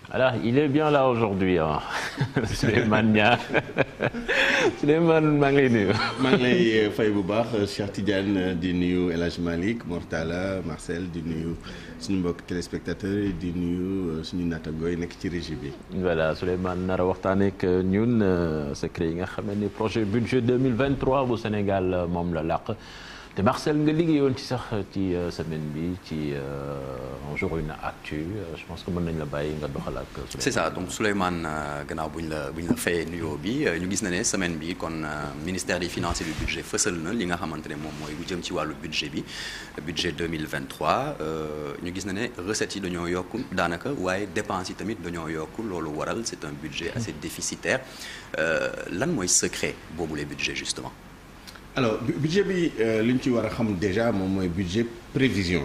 Alors, il est bien là aujourd'hui, hein. Souleymane Niang. Souleymane maa ngi lay nuyu. maa ngi lay fay bu baax Cheikh Tidiane di nuyu El Hadj Malick Mortala Marcel di nuyu suñu mbokk téléspectateurs yi di nuyu suñu naataango yi nekk ci régie bi. Voilà Souleymane nar a waxtaanee ak ñun secret yi nga xam ne projet budget 2023 bu Sénégal moom la làq. te Marcel nga liggéeyoon ci sax ci semaine bi ci un jour une actu je pense que mën nañ la bàyyi nga doxal ak Souleymane. C'est ça donc Souleymane gannaaw bu ñu la fayee nuyoo bi ñu gis na ne semaine bi kon ministère des finances et du budget fësal na li nga xamante ne moom mooy lu jëm ci wàllu budget bi budget 2023 ñu gis na ne recettes yi dañoo yokk daanaka waaye dépenses yi tamit dañoo yokk loolu waral c'est un budget assez déficitaire lan mooy secret boobu les budgets justement. alors budget bi li ñu ci war a xam déjà moom mooy budget prévision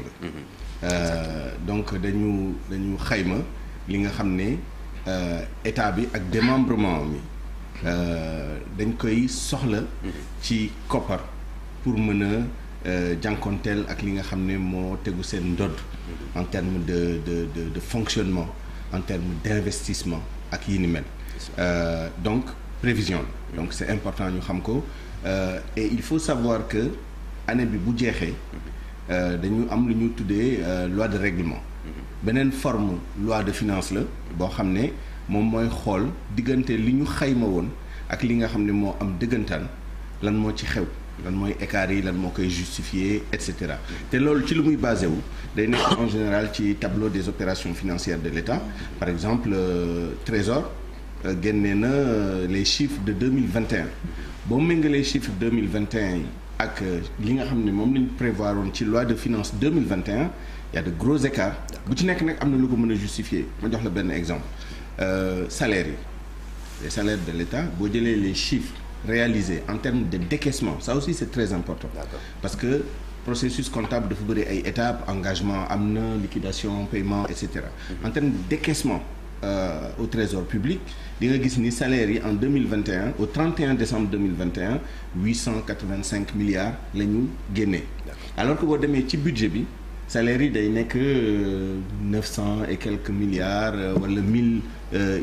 la. donc dañu xayma li nga xam ne état bi ak démembrement mi dañ koy soxla. ci koppar pour mën a jànkonteel ak li nga xam ne moo tegu seen ndodd en termes de fonctionnement en termes d'investissement ak yi ni mel donc prévision la donc c'est important ñu xam ko. Et il faut savoir que année bi bu jeexee dañu am lu ñu tuddee loi de règlement beneen forme loi de finance la boo xam ne moom mooy xool diggante li ñu xayma woon ak li nga xam ne moo am dëggantaan lan moo ci xew lan mooy écart yi lan moo koy justifier et cetera te loolu ci lu muy basé wu day nekk en général ci tableau des opérations financières de l'État par exemple Trésor génnee na les chiffres de 2021 boo méngalee chiffre 2021 yi ak li nga xam ne moom lañu prévoir woon ci loi de finances 2021 il y a de gros écarts bu ci nekk nag am na lu ko mën a justifier ma jox la benn exemple salaires yi les salaires de l'État boo jëlee les chiffres réalisés en termes de décaissement ça aussi c'est très important parce que processus comptable dafa bëri ay étapes engagement am na liquidation paiement et cetera en termes de décaissement au trésor public di nga gis ni salaire yi en 2021 au 31 décembre 2021 885 milliards la ñu génnee alors que boo demee ci budget bi salaire yi day nekk 900 et quelques milliards wala 1000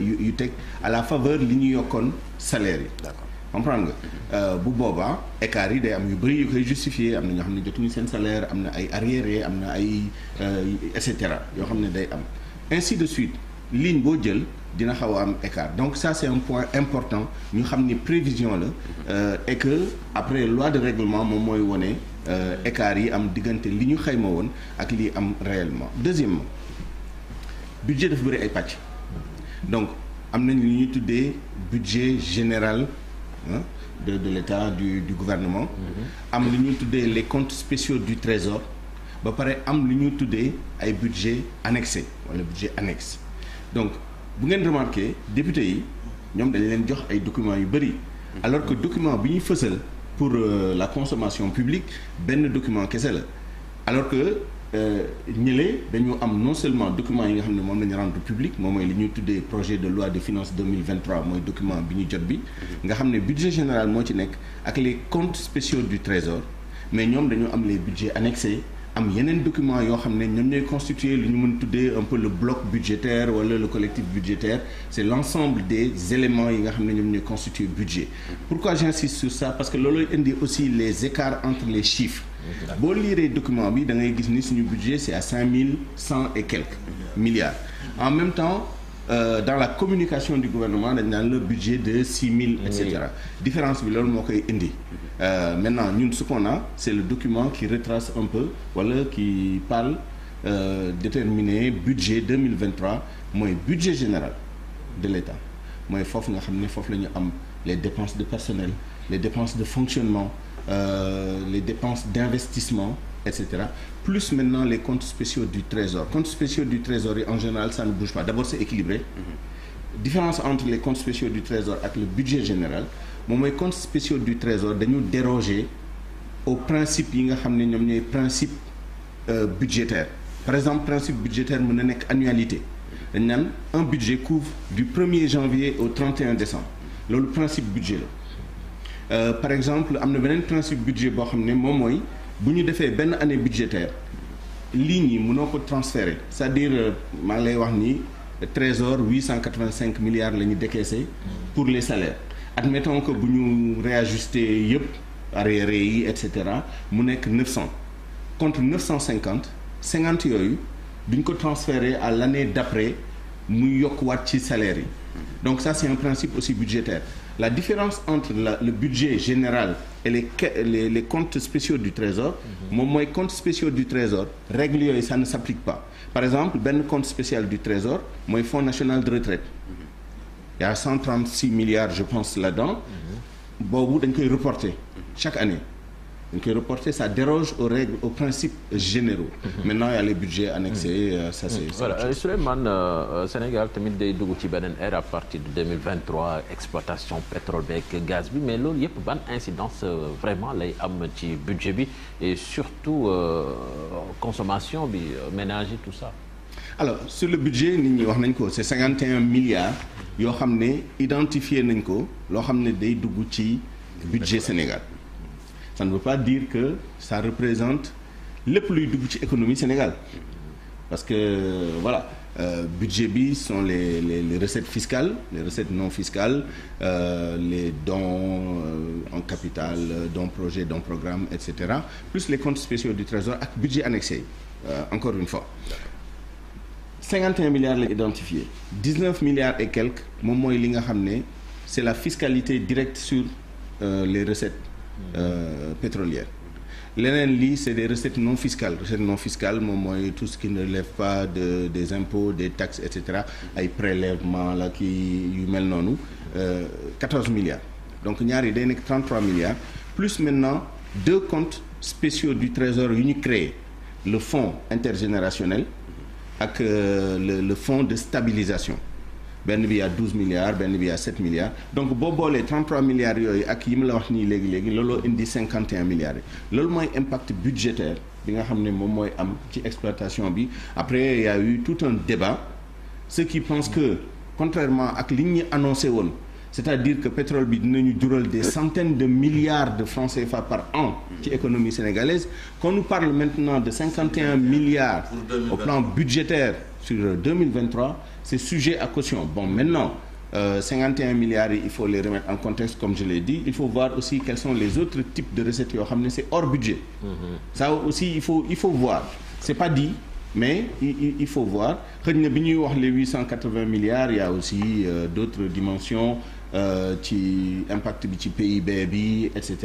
yu teg à la faveur li ñu yokkoon salaire yi comprendre nga bu boobaa écart yi day am yu bëri yu koy justifier am na ñoo xam ne jotuñu seen salaire am na ay arriérés am na ay et cetera yoo xam ne day am ainsi de suite ligne boo jël dina xaw a am écart donc ça c'est un point important ñu xam ni prévision la et que après loi de règlement moom mooy wone écart yi am diggante li ñu xayma woon ak li am réellement deuxièmement budget dafa bëri ay pàcc donc am nañ li ñuy tuddee budget général de l'État du gouvernement am li ñuy tuddee les comptes spéciaux du trésor ba pare am li ñuy tuddee ay budget annexé wala budget annexe donc bu ngeen remarqué député yi ñoom dañ leen jox ay documents yu bëri alors que document bi ñuy fësal pour la consommation publique benn document kese la alors que ñële dañu am non seulement document yi nga xam ne moom la ñu rendre public moom mooy li ñuy tuddee projet de loi de finances 2023 mooy document bi ñu jot bi nga xam ne budget général moo ci nekk ak les comptes spéciaux du trésor mais ñoom dañu am les budgets annexés am yeneen document yoo xam ne ñoom ñooy constituer lu ñu mën tuddee un peu le bloc budgétaire wala le collectif budgétaire c'est l'ensemble des éléments yi nga xam ne ñoom ñooy constituer budget pourquoi j'insiste sur ça parce que loolooy indi aussi les écarts entre les chiffres boo liiree document bi da ngay gis ni suñu budget c'est à 5100 et quelques milliards en même temps dans la communication du gouvernement dañ naan le budget de 6000 et cetera différence bi loolu moo koy indi maintenant ñun ce qu'on a c'est le document qui retrace un peu wala qui parle déterminé budget 2023 mooy budget général de l'État mooy foofu nga xam ne foofu la ñu am les dépenses de personnel les dépenses de fonctionnement les dépenses d'investissement et cetera plus maintenant les comptes spéciaux du trésor comptes spéciaux du trésor yi en général ça ne bouge pas d'abord c'est équilibré différence entre les comptes spéciaux du trésor ak le budget général moom mooy comptes spéciaux du trésor dañu déroger aux principes yi nga xam ne ñoom ñooy principe budgétaire par exemple principe budgétaire mën na nekk annualité dañ naan un budget couvre du 1er janvier au 31 décembre loolu principe budget la par exemple am na beneen principe budget boo xam ne moom mooy bu ñu defee benn année budgétaire lignes yi mënoo ko transférer c'est-à-dire maa ngi lay wax ni Trésor 885 milliards la ñu décaissé pour les salaires. Admettons que bu ñu réajuster yëpp arriérés yi et cetera mu nekk 900 contre 50 yooyu duñ ko transférer à l'année d'après muy yokkuwaat ci salaire yi. Donc ça c'est un principe aussi budgétaire. La différence entre le budget général et les comptes spéciaux du Trésor moom mooy comptes spéciaux du Trésor règles yooyu ça ne s'applique pas. Par exemple benn compte spécial du Trésor mooy Fonds national de retraite. Il y a 136 milliards je pense là-dedans. Boobu dañ koy reporter chaque année. dañ koy reporter, ça déroge aux règles, aux principes généraux. Maintenant il y a les budgets annexés, ça c'est. Voilà Souleymane, Sénégal tamit day dugg ci beneen ère à partir de 2023 exploitation pétrole beeg gaz bi mais loolu yëpp ban incidence vraiment lay am ci budget bi et surtout consommation bi ménage tout ça. Alors sur le budget nit ñi wax nañ ko c'est 51 milliards yoo xam ne identifié nañ ko loo xam ne day dugg ci budget Sénégal. Ça ne veut pas dire que ça représente lépp luy dugg ci économie Sénégal parce que voilà budget bi sont les recettes fiscales, les recettes non fiscales, les dons en capital, dons projets, dons programmes, etc. plus les comptes spéciaux du Trésor ak budget annexé encore une fois 51 milliards la identifié 19 milliards et quelques moom mooy li nga xam ne c'est la fiscalité directe sur les recettes pétrolière leneen lii c'est des recettes non fiscales moom mooy tout ce qui ne relève pas des impôts des taxes et cetera ay prélèvements la kii yu mel noonu 14 milliards donc ñaar yi day nekk 33 milliards plus maintenant 2 comptes spéciaux du Trésor yu ñu créé le fonds intergénérationnel ak le fonds de stabilisation benn bi y a 12 milliards benn bi y a 7 milliards donc boo boolee 33 milliards yooyu ak yi mu la wax nii léegi looloo indi 51 milliards yi loolu mooy impact budgétaire bi nga xam ne moom mooy am ci exploitation bi après il y a eu tout un débat ceux qui pensent que contrairement ak li ñu annoncé woon c'est-à-dire que pétrole bi dinañu jural des centaines de milliards de francs CFA par an ci économie sénégalaise qu'on nous parle maintenant de 51 milliards au plan budgétaire sur 2023 c'est sujet à caution. Bon, maintenant, 51 milliards, il faut les remettre en contexte, comme je l'ai dit. Il faut voir aussi quels sont les autres types de recettes. C'est hors budget. Ça aussi, il faut voir. C'est pas dit, mais il faut voir. Les 880 milliards, il y a aussi d'autres dimensions, qui impactent le PIB, etc.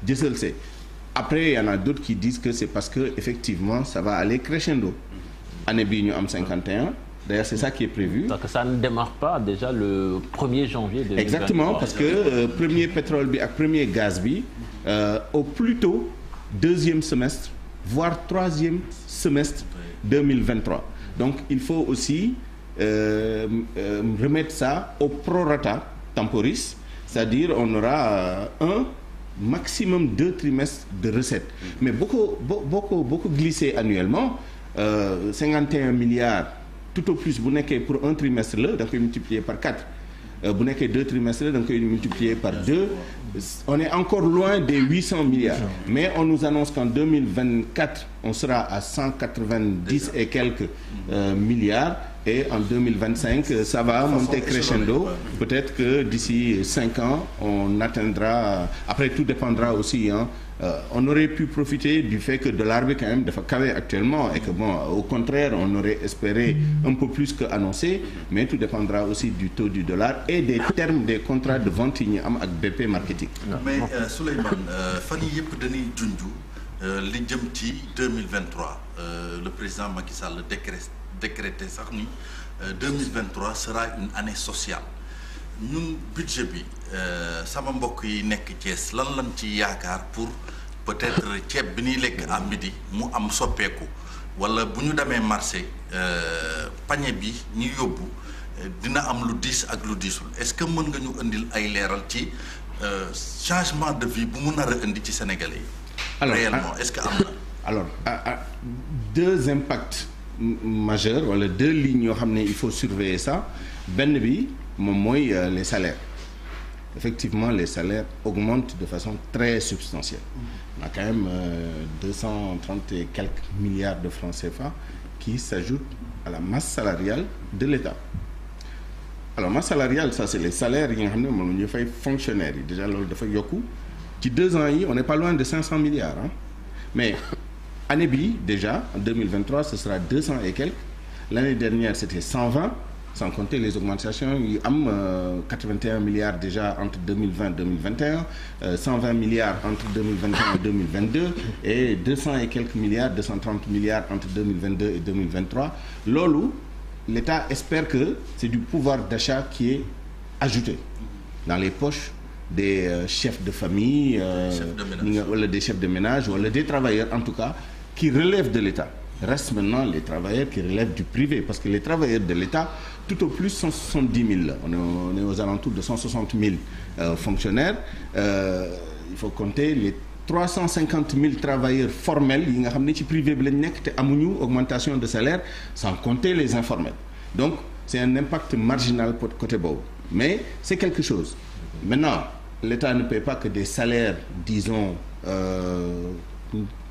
Dieu seul sait. Après, il y en a d'autres qui disent que c'est parce que effectivement, ça va aller crescendo. Année bi ñu am 51. D'ailleurs, c'est ça qui est prévu. Donc ça ne démarre pas déjà le 1er janvier 2023. Exactement, parce que premier pétrole bi ak premier gaz bi au plus tôt deuxième semestre, voire troisième semestre 2023. Donc il faut aussi remettre ça au prorata temporis, c'est-à-dire on aura un maximum 2 trimestres de recettes. Mais beaucoup glissé annuellement, 51 milliards. Tout au plus bu nekkee pour un trimestre la da nga koy multiplier par 4 bu nekkee 2 trimestres la da nga koy multiplier par 2 on est encore loin des 800 milliards mais on nous annonce qu'en 2024 on sera à 190 et quelques milliards et en 2025 ça va monter crescendo peut-être que d'ici 5 ans on atteindra après tout dépendra aussi on aurait pu profiter du fait que dollar bi quand même dafa kawe actuellement et que bon au contraire on aurait espéré un peu plus que annoncé mais tout dépendra aussi du taux du dollar et des termes des contrats de vente yi ñu am ak BP Marketing. mais Souleymane fan yii yëpp dañuy junj li jëm ci 2023 le président Macky Sall décrété sax ni 2023 sera une année sociale ñun budget bi sama mbokk yi nekk Thiès lan ci yaakaar pour peut-être ceeb bi ñuy lekk à midi mu am soppeeku wala bu ñu demee marché panier bi ñu yóbbu dina am lu diis ak lu diisul est-ce que mën nga ñu indil ay leeral ci changement de vie bu mu nar a indi ci Sénégalais yi. Alors réellement est-ce que am na. Alors deux impacts majeurs wala 2 lignes yoo xam ne il faut surveiller ça benn bi moom mooy les salaires. Effectivement, les salaires augmentent de façon très substantielle. On a quand même 230 et quelques milliards de francs CFA qui s'ajoutent à la masse salariale de l'État. alors masse salariale ça c'est les salaires yi nga xam ne moom la ñuy fay fonctionnaires yi déjà loolu dafa yokku ci 2 ans yi on n'est pas loin de 500 milliards hein mais année bi déjà en 2023 ce sera 200 et quelques l'année dernière c'était 120 sans compter les augmentations yu am 81 milliards déjà entre 2020 2021 120 milliards entre 2021 et 2022 et 200 et quelques milliards 230 milliards entre 2022 et 2023 loolu l'État espère que c'est du pouvoir d'achat qui est ajouté dans les poches des chefs de famille wala des chefs de ménage wala des travailleurs en tout cas qui relèvent de l'État. Reste maintenant les travailleurs qui relèvent du privé parce que les travailleurs de l'État tout au plus 170 000 là on est aux alentours de 160 000 fonctionnaires il faut compter les 350 000 travailleurs formels yi nga xam ne ci privé bi lañ nekk te amuñu augmentation de salaire sans compter les informels donc c'est un impact marginal pour côté boobu mais c'est quelque chose maintenant l'État ne paie pas que des salaires disons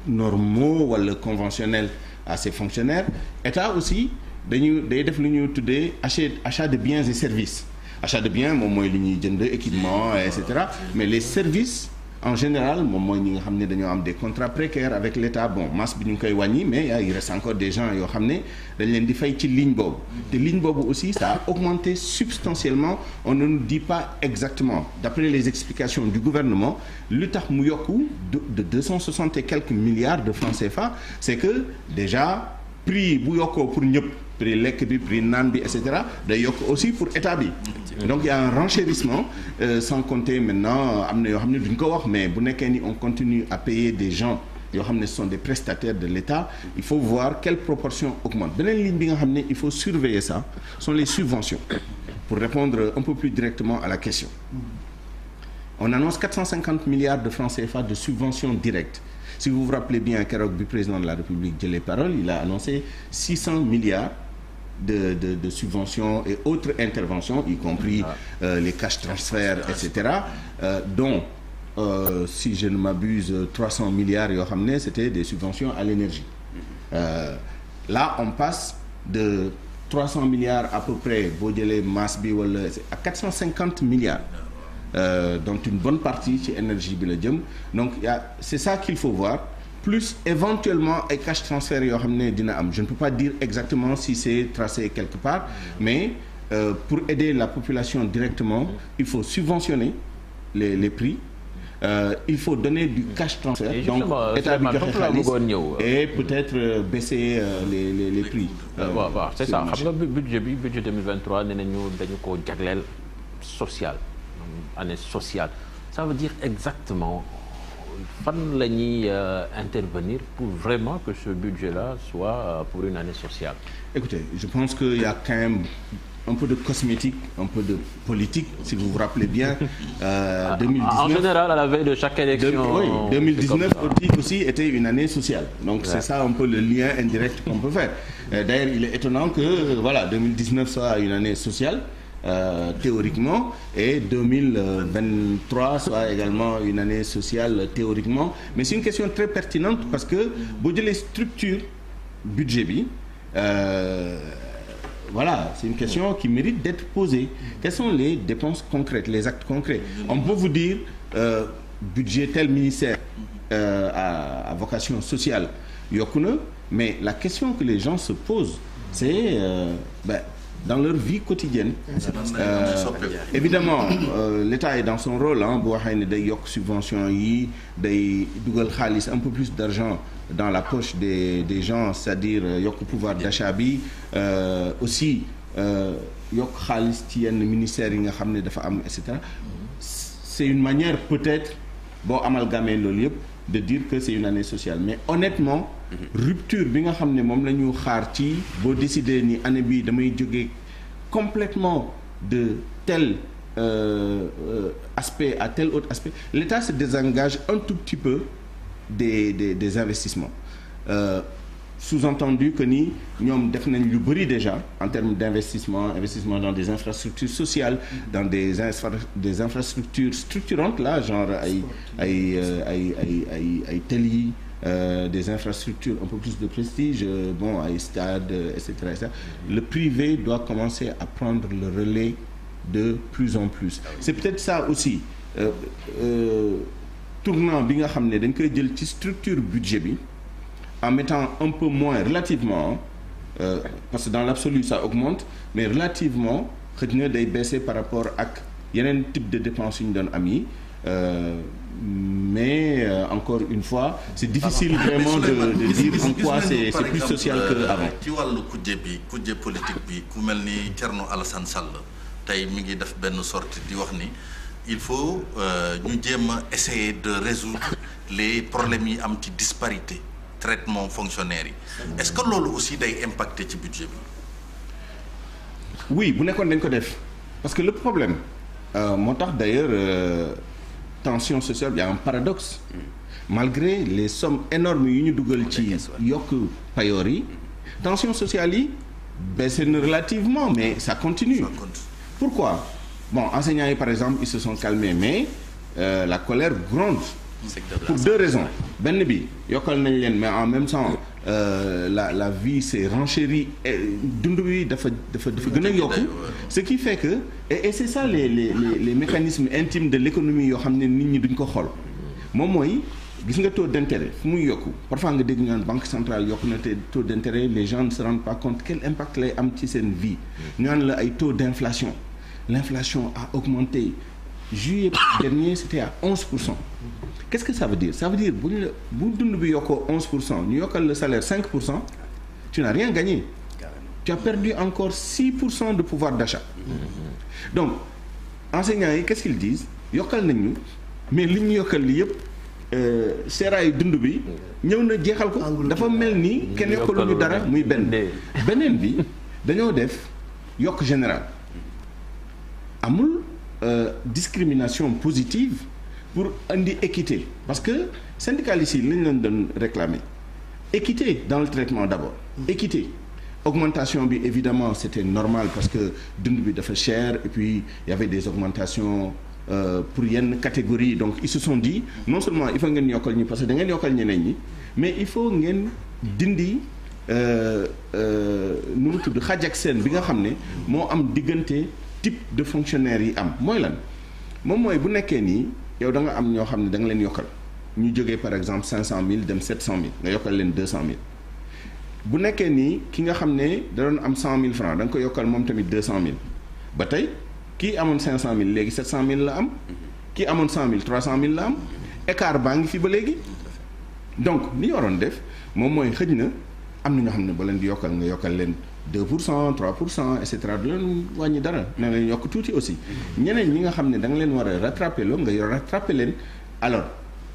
normaux wala conventionnels à ses fonctionnaires État aussi day def lu ñuy tuddee achat de biens et services achat de biens moom mooy li ñuy jënd équipement et cetera mais les services en général moom mooy ñi nga xam ne dañoo am des contrats précaires avec l'État bon masse bi ñu ngi koy wàññi mais il reste encore des gens yoo xam ne dañ leen di fay ci ligne boobu te ligne boobu aussi ça a augmenté substantiellement on ne nous dit pas exactement d'après les explications du gouvernement lu tax mu yokku de 260 et quelques milliards de francs CFA c'est que déjà prix bu yokkoo pour ñëpp prix lekk bi prix naan bi et cetera day yokk aussi pour état bi donc il y a un renchérissement sans compter maintenant am na yoo xam ne duñ ko wax mais bu nekkee ni on continue à payer des gens yoo xam ne ce sont des prestataires de l'État il faut voir quelle proportion augmente beneen ligne bi nga xam ne il faut surveiller ça sont les subventions pour répondre un peu plus directement à la question on annonce 450 milliards de francs CFA de subventions directes si vous vous rappelez bien keroog bi président de la République jëlee parole il a annoncé 600 milliards de subventions et autres interventions y compris les cash transferts etc dont si je ne m'abuse 300 milliards yoo xam ne c'était des subventions à l'énergie là on passe de 300 milliards à peu près boo jëlee masse bi wala à 450 milliards dont une bonne partie ci énergie bi la jëm donc c'est ça qu'il faut voir plus éventuellement ay cash transfert yoo xam ne dina am je ne peux pas dire exactement si c'est tracé quelque part mais pour aider la population directement il faut subventionner les prix il faut donner du cash transfert donc état bi joxe xaalis et peut-être baisser les prix waaw c'est ça xam nga budget 2023 nee nañu dañu ko jagleel social année sociale ça veut dire exactement fan la ñuy intervenir pour vraiment que ce budget-là soit pour une année sociale. Écoutez, je pense qu'il y a quand même un peu de cosmétique, un peu de politique, si vous vous rappelez bien. 2019, en général, à la veille de chaque élection. Oui, 2019 aussi était une année sociale. Donc c'est ça un peu le lien indirect qu'on peut faire. D'ailleurs, il est étonnant que voilà, 2019 soit une année sociale. Théoriquement et 2023 soit également une année sociale théoriquement mais c'est une question très pertinente parce que boo jëlee structure budget bi voilà c'est une question qui mérite d'être posée quelles sont les dépenses concrètes les actes concrets on peut vous dire budget tel ministère à vocation sociale yokku na mais la question que les gens se posent c'est dans leur vie quotidienne évidemment l'État est dans son rôle boo waxee ne day yokk subvention yi day dugal xaalis un peu plus d'argent dans la poche des gens c'est-à-dire yokk pouvoir d'achat bi aussi yokk xaalis ci yenn ministères yi nga xam ne dafa am et cetera c'est une manière peut-être boo amalgamé loolu yëpp de dire que c'est une année sociale mais honnêtement rupture bi nga xam ne moom la ñu xaar ci boo décider ni année bi damay jógee complètement de tel aspect à tel autre aspect l'État se désengage un tout petit peu des investissements sous-entendu que ni ñoom def nañ lu bari déjà en termes investissement dans des infrastructures sociales dans des infrastructures structurantes là genre ay tali des infrastructures un peu plus de prestige ay stades etc. Le privé doit commencer à prendre le relais de plus en plus. C'est peut-être ça aussi tournant bi nga xam ne dañ koy jël ci structure budget bi en mettant un peu moins relativement parce que dans l'absolu ça augmente mais relativement xëj na day baisser par rapport ak yeneen type de dépenses yu ñu doon am yi mais encore une fois c'est difficile vraiment de dire en quoi c'est plus social que avant. ci wàllu kujje politique bi ku mel ni Thierno Alassane Sall tey mi ngi def benn sortie di wax ni il faut ñu jéem a essayer de résoudre les problèmes yi am ci disparité traitement fonctionnaire yi est-ce que loolu aussi day impacter ci budget bi. oui bu nekkoon dañ ko def parce que le problème moo tax d'ailleurs tension sociale il y a un paradoxe malgré les sommes énormes yu ñu dugal ci yokk payoor yi tension sociale yi baissé na relativement mais ça continue. Pourquoi? Bon, enseignants yi par exemple ils se sont calmés mais la colère gronde pour deux raisons. benn bi yokkal nañ leen mais en même temps la vie s'est renchérie dund bi dafa gën a yokku ce qui fait que et c'est ça les mécanismes intimes de l'économie yoo xam ne nit ñi duñ ko xool moom mooy gis nga taux d'intérêt fu muy yokku parfois nga dégg ñu naan banque centrale yokku na te taux d'intérêt les gens ne se rendent pas compte quel impact lay am ci seen vie ñu naan la ay taux d'inflation l'inflation a augmenté juillet dernier c'était à 11%. Qu'est-ce que ça veut dire? Ça veut dire bu dund bi yokkoo 11% ñu yokkal le salaire 5%, tu n'as rien gagné. Tu as perdu encore 6% de pouvoir d'achat. Donc enseignants yi qu'est-ce qu'ils disent? Yokkal nañu mais li ñu yokkal li yëpp seeraayu dund bi ñëw na jeexal ko dafa mel ni kenn yokkaluñu dara muy beneen bi dañoo def yokk général amul discrimination positive pour indi équité parce que syndicalistes yi lañ leen doon réclamer équité dans le traitement d'abord équité augmentation bi évidemment c'était normal parce que dund bi dafa cher et puis il y avait des augmentations pour yenn catégorie donc ils se sont dit non seulement il faut ngeen yokkal ñi parce que da ngeen yokkal ñeneen ñi mais il faut ngeen dindi nu mu tudd xaj ak seen bi nga xam ne moo am diggante type de fonctionnaire yi am mooy lan moom mooy bu nekkee nii yow da nga am ñoo xam ne da nga leen yokkal ñu jógee par exemple 500 000 dem 700 000 nga yokkal leen 200 000 bu nekkee nii ki nga xam ne da doon am 100 000 francs da nga ko yokkal moom tamit 200 000 ba tey kii amoon 500 000 léegi 700 000 la am kii amoon 100 000 300 000 la am écart baa ngi fi ba léegi donc li ñu waroon def moom mooy xëj na am na ñoo xam ne ba leen di yokkal nga yokkal leen 2% 3% et cetera du leen wàññi dara na leen yokk tuuti aussi ñeneen ñi nga xam ne da nga leen war a rattraper loo nga rattraper leen alors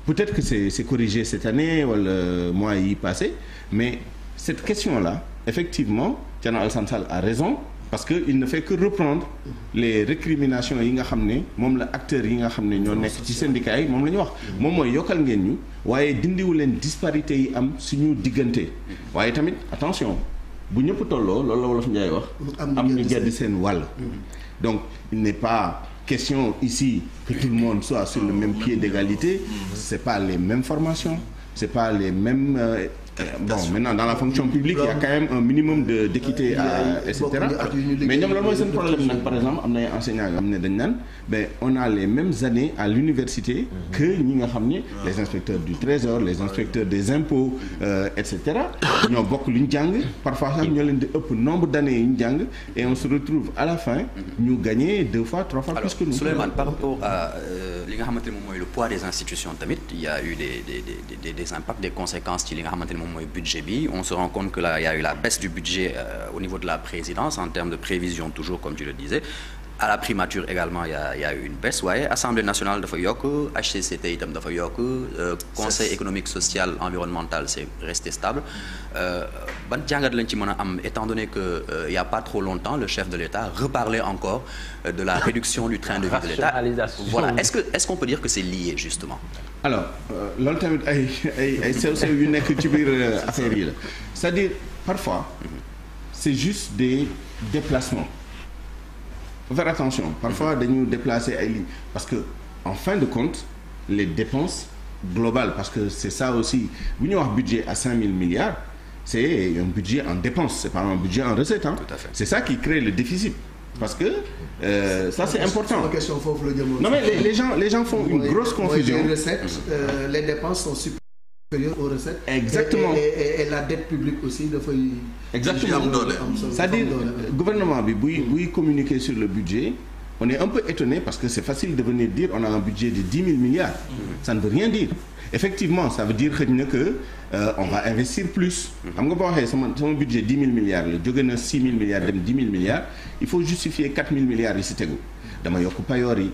peut-être que c'est corrigé cette année wala mois yi passé mais cette question-là effectivement Thierno Alassane Sall a raison parce que il ne fait que reprendre les récriminations yi nga xam ne moom la acteurs yi nga xam ne ñoo nekk ci syndicats yi moom la ñu wax moom mooy yokkal ngeen ñu waaye dindiwu leen disparité yi am suñu diggante waaye tamit attention bu ñëpp tolloo loolu la Wolof Njaay wax am ñu gedd seen wàll donc il n'est pas question ici que tout le monde soit sur le même pied d'égalité c'est pas les mêmes formations c'est pas les mêmes bon maintenant dans la fonction publique il y a quand même un minimum d'équité et cetera mais ñoom loolu mooy seen problème nag par exemple am na ay enseignants yoo xam ne dañ naan ben on a les mêmes années à l'université que ñi nga xam ne les inspecteurs du trésor les inspecteurs des impôts et cetera ñoo bokk lu ñu jàng parfois sax ñoo leen di ëpp nombre d'années yu ñu jàng et on se retrouve à la fin ñu gagner 2 fois 3 fois plus que nous. Souleymane par rapport à li nga xamante ne moom mooy le poids des institutions tamit il y a eu des impacts des conséquences ci li nga xamante ne moom mooy budget bi on se rend compte que là il y a eu la baisse du budget au niveau de la présidence en termes de prévision toujours comme tu le disais à la primature également il y a eu une baisse waaye Assemblée nationale dafa yokk HCCT itam dafa yokk conseil économique social environnemental c'est resté stable ban jàngat lañ ci mën a am étant donné que il y a pas trop longtemps le chef de l'État reparlait encore de la réduction du train de vie de l'État voilà est-ce qu'on peut dire que c'est lié justement alors loolu tamit ay sew-sew yu nekk ci biir affaire yi la c'est-à-dire parfois c'est juste des déplacements faut faire attention parfois dañu déplacer ay lignes parce que en fin de compte les dépenses globales parce que c'est ça aussi bu ñu wax budget à 5 000 milliards c'est un budget en dépenses c'est pas un budget en recettes hein. Tout à fait. C'est ça qui crée le déficit parce que ça c'est important. La question foofu la jëmoon. Non mais les gens font une grosse confusion. Les recettes, les dépenses sont supérieures aux recettes. Exactement. Et la dette publique aussi dafay. Exactement. C'est-à-dire gouvernement bi buy communiquer sur le budget. On est un peu étonné parce que c'est facile de venir dire on a un budget de 10 000 milliards. Ça ne veut rien dire. Effectivement, ça veut dire xëy na que on va investir plus. xam nga boo waxee sama budget 10 000 milliards la jóge na 6 000 milliards dem 10 000 milliards il faut justifier 4 000 milliards yi si tegu. dama yokk payoor yi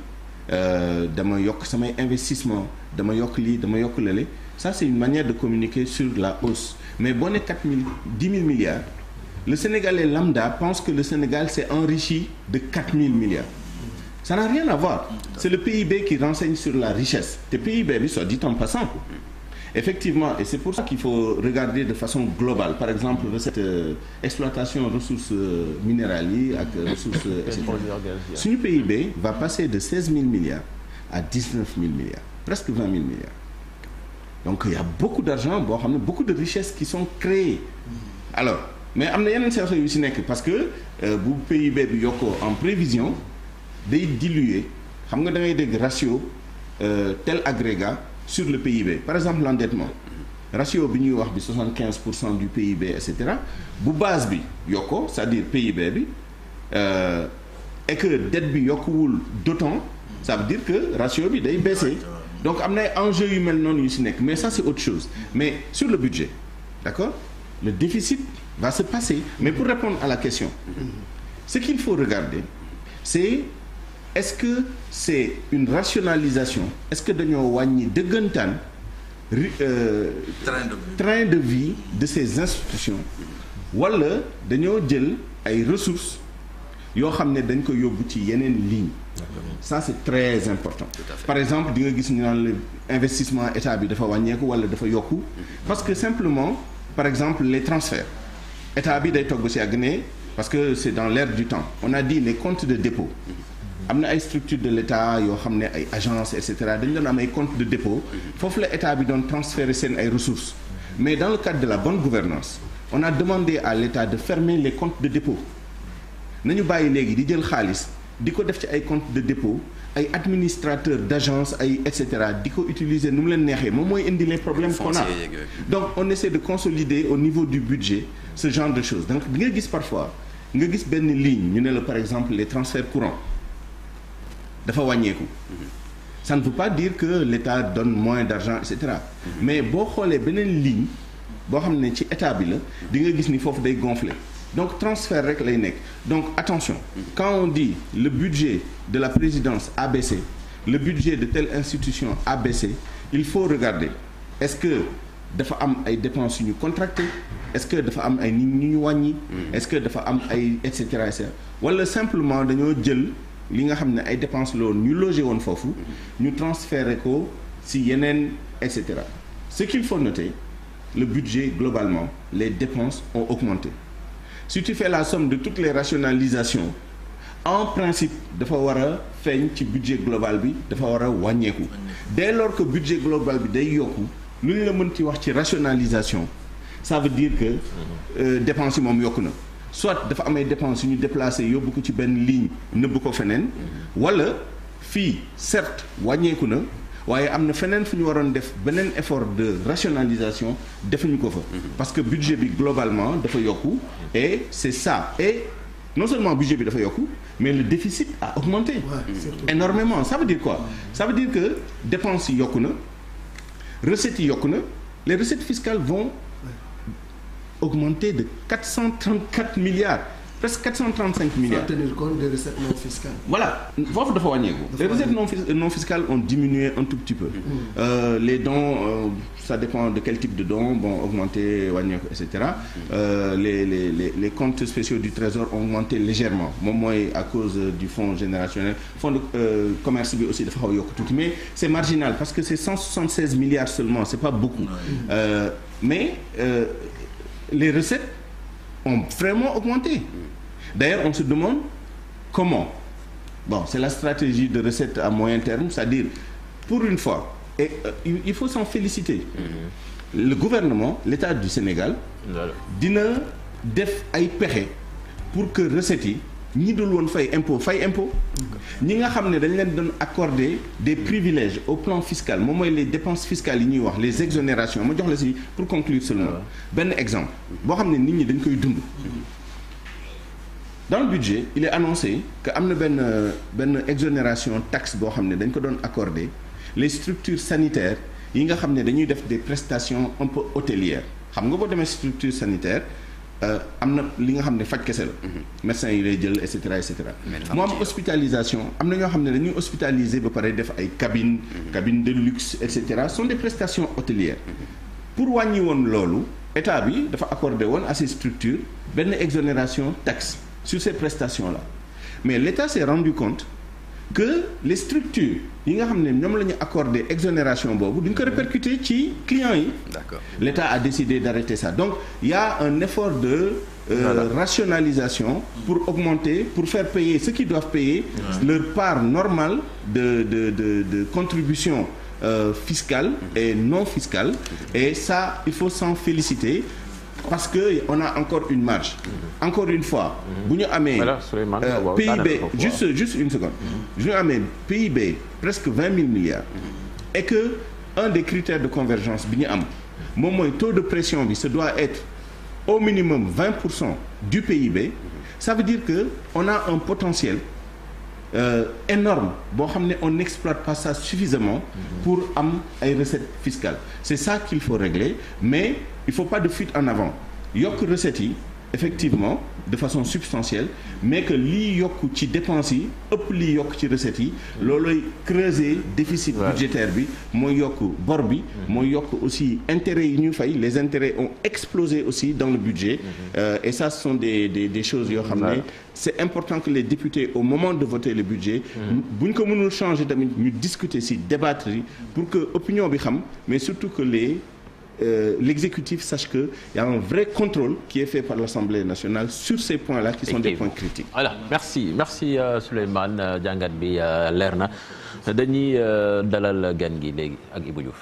dama yokk samay investissement dama yokk lii dama yokk lële ça c'est une manière de communiquer sur la hausse mais boo ne 10 000 milliards le Sénégalais lambda pense que le Sénégal s'est enrichi de 4 000 milliards. Ça n'a rien à voir. C'est le PIB qui renseigne sur la richesse. Le PIB, bi soit dit en passant. Effectivement, et c'est pour ça qu'il faut regarder de façon globale. Par exemple, cette exploitation ressources minérales yi ak ressources etc. Suñu PIB va passer de 16 000 milliards à 19 000 milliards. Presque 20 000 milliards. Donc il y a beaucoup d'argent, beaucoup de richesses qui sont créées. Alors, mais am na yeneen secteurs yu ci nekk parce que bu PIB bi yokkoo en prévision day diluer xam nga da ngay dégg ratio tel agrégat sur le PIB par exemple l'endettement ratio bi ñuy wax bi 75% du PIB et cetera bu base bi yokkoo c'est-à-dire PIB bi et que dette bi yokkuwul d'autant ça veut dire que ratio bi day baisser donc am na ay enjeux yu mel noonu yu ci nekk mais ça c'est autre chose mais sur le budget d'accord le déficit va se passer mais pour répondre à la question ce qu'il faut regarder c'est est-ce que c'est une rationalisation est-ce que dañoo wàññi dëggantaan train de vie de ces institutions wala dañoo jël ay ressources yoo xam ne dañ ko yóbbu ci yeneen ligne ça c'est très important par exemple di nga gis ñu naan investissement état bi dafa wàññeeku wala dafa yokku parce que simplement par exemple les transferts état bi day togg ci àgg ne parce que c'est dans l'air du temps on a dit les comptes de dépôt am na ay structures de l'État yoo xam ne ay agences et cetera dañu doon am ay comptes de dépôt foofu la état bi doon transférer seen ay ressources mais dans le cadre de la bonne gouvernance on a demandé à l'État de fermer les comptes de dépôt nañu bàyyi léegi di jël xaalis di ko def ci ay comptes de dépôt ay administrateurs d'agence ay et cetera di ko utiliser nu mu leen neexee moom mooy indi les problèmes qu'on a donc on essaie de consolider au niveau du budget ce genre de choses donc di nga gis parfois nga gis benn ligne ñu ne la par exemple les transferts courants dafa wàññeeku ça ne veut pas dire que l'État donne moins d'argent et cetera mais boo xoolee beneen ligne boo xam ne ci état bi la di nga gis ni foofu day gonfler donc transfert rek lay nekk donc attention quand on dit le budget de la présidence a baissé le budget de telle institution a baissé il faut regarder est-ce que dafa am ay dépenses yu ñu contracté est-ce que dafa am ay nit ñu wàññi est-ce que dafa am ay et cetera wala simplement dañoo jël li nga xam ne ay dépenses la woon ñu logé woon foofu ñu transféré ko si yeneen et cetera ce qu'il faut noter le budget globalement les dépenses ont augmenté si tu fais la somme de toutes les rationalisations en principe dafa war a feeñ ci budget global bi dafa war a wàññeeku dès lors que budget global bi day yokku lu ñu la mën ci wax ci rationalisation ça veut dire que dépenses yi moom yokku na soit dafa am ay dépenses yu ñu déplacé yóbbu ko ci benn ligne nëbb ko feneen wala fii certes wàññeeku na waaye am na feneen fu ñu waroon def beneen effort de rationalisation defuñu ko fa parce que budget bi globalement dafa yokku et c'est ça et non seulement budget bi dafa yokku mais le déficit a augmenté énormément ça veut dire quoi ça veut dire que dépenses yi yokku na recettes yi yokku na les recettes fiscales vont augmenter de 434 milliards presque 435 milliards. Faut tenir compte des recettes non fiscales. Voilà foofu dafa wàññeeku. Les recettes non fiscales ont diminué un tout petit peu. Les dons ça dépend de quel type de dons bon augmenté wàññeeku et cetera. Les comptes spéciaux du Trésor ont augmenté légèrement moom mooy à cause du fonds générationnel fonds de commerce bi aussi dafa xaw a yokk tuuti mais c'est marginal parce que c'est 176 milliards seulement c'est pas beaucoup. Mais les recettes ont vraiment augmenté. D'ailleurs, on se demande comment. Bon, c'est la stratégie de recettes à moyen terme, c'est-à-dire, pour une fois, et il faut s'en féliciter. Le gouvernement, l'État du Sénégal, dina def ay pexe pour que recettes yi ñi dul woon fay impôt ñi nga xam ne dañ leen doon accorder des privilèges au plan fiscal moom mooy les dépenses fiscales yi ñuy wax les exonérations ma jox la si pour conclure seulement benn exemple boo xam ne nit ñi dañ koy dund dans le budget il est annoncé que am na benn exonération taxe boo xam ne dañ ko doon accorder les structures sanitaires yi nga xam ne dañuy def des prestations un peu hôtelières xam nga boo demee structure sanitaire am na li nga xam ne faj kese la. médecins yi lay jël et cetera et cetera. mu am hospitalisation am na ñoo xam ne dañuy hospitaliser ba pare def ay cabine de luxe et cetera sont des prestations hôtelières. pour wàññi woon loolu état bi dafa accordé woon à ces structures benn exonération taxe sur ces prestations là mais l'état s'est rendu compte que les structures yi nga xam ne ñoom la ñu accordé exonération boobu duñ ko répercuter ci clients yi. D'accord. L'État a décidé d'arrêter ça donc il y a un effort de rationalisation pour augmenter pour faire payer ceux qui doivent payer leur part normale de contribution fiscale et non fiscale et ça il faut s'en féliciter. Parce que on a encore une marge. Encore une fois. bu ñu amee PIB juste une seconde. bu ñu amee PIB presque 20 000 milliards. et que un des critères de convergence bi ñu am moom mooy taux de pression bi ça doit être au minimum 20% du PIB. ça veut dire que on a un potentiel énorme boo xam ne on n'exploite pas ça suffisamment pour am ay recettes fiscales c'est ça qu'il faut régler mais il faut pas de fuite en avant yokk recettes yi effectivement de façon substantielle mais que lii yokk ci dépenses yi ëpp lii yokk ci recettes yi looloy creuser déficit budgétaire bi mooy yokk bor bi mooy yokk aussi intérêts yi ñu fay les intérêts ont explosé aussi dans le budget et ça ce sont des choses yoo xam ne c'est important que les députés au moment de voter le budget bu ñu ko mënul changer tamit ñu discuter ci débattre yi pour que opinion bi xam mais surtout que l'exécutif sache que il y a un vrai contrôle qui est fait par l'Assemblée nationale sur ces points-là qui sont des points critiques. Voilà, merci Souleymane jàngat bi leer na dañuy dalal gan gi léegi ak Ibou Diouf.